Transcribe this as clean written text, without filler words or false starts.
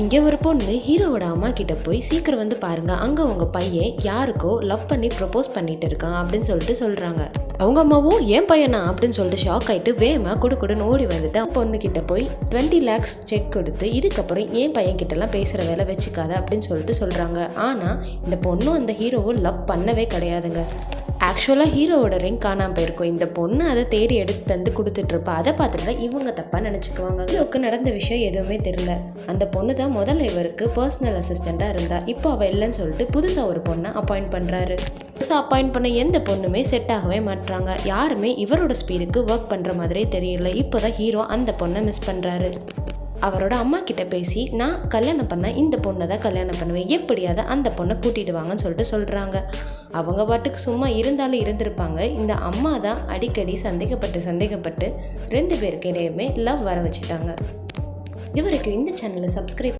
இங்கே ஒரு பொண்ணு ஹீரோவோட அம்மா கிட்ட போய் சீக்கிரம் வந்து பாருங்க, அங்கே உங்கள் பையன் யாருக்கோ லவ் பண்ணி ப்ரப்போஸ் பண்ணிட்டு இருக்கான் அப்படின்னு சொல்லிட்டு சொல்கிறாங்க. அவங்க அம்மாவும் ஏன் பையனா அப்படின்னு சொல்லிட்டு ஷாக் ஆகிட்டு வேகமாக கொடுன்னு ஓடி வந்துட்டு பொண்ணு கிட்ட போய் 20 lakhs செக் கொடுத்து இதுக்கப்புறம் ஏன் பையன் கிட்டலாம் பேசுகிற வேலை வச்சுக்காத அப்படின்னு சொல்லிட்டு சொல்கிறாங்க. ஆனால் இந்த பொண்ணும் அந்த ஹீரோவும் லவ் பண்ணவே கிடையாதுங்க. ஆக்சுவலாக ஹீரோவோட ரிங் காணாமல் போயிருக்கும். இந்த பொண்ணு அதை தேடி எடுத்து தந்து கொடுத்துட்ருப்பா. அதை பார்த்துட்டு தான் இவங்க தப்பாக நினச்சிக்குவாங்க. ஹீரோவுக்கு நடந்த விஷயம் எதுவுமே தெரியல. அந்த பொண்ணு தான் முதல்ல இவருக்கு பர்சனல் அசிஸ்டண்ட்டாக இருந்தா. இப்போ அவள் இல்லைன்னு சொல்லிட்டு புதுசாக ஒரு பொண்ணை அப்பாயிண்ட் பண்ணுறாரு. புதுசாக அப்பாயிண்ட் பண்ண எந்த பொண்ணுமே செட் ஆகவே மாட்டுறாங்க. யாருமே இவரோட ஸ்பீடுக்கு ஒர்க் பண்ணுற மாதிரியே தெரியல. இப்போ தான் ஹீரோ அந்த பொண்ணை மிஸ் பண்ணுறாரு. அவரோட அம்மா கிட்ட பேசி நான் கல்யாணம் பண்ண இந்த பொண்ணை தான் கல்யாணம் பண்ணுவேன், எப்படியாவது அந்த பொண்ணை கூட்டிடுவாங்கன்னு சொல்லிட்டு சொல்கிறாங்க. அவங்க பாட்டுக்கு சும்மா இருந்தாலும் இருந்திருப்பாங்க. இந்த அம்மா தான் அடிக்கடி சந்தேகப்பட்டு 2 பேருக்கு இடையுமே லவ் வர வச்சுட்டாங்க. இது வரைக்கும் இந்த சேனலை சப்ஸ்கிரைப்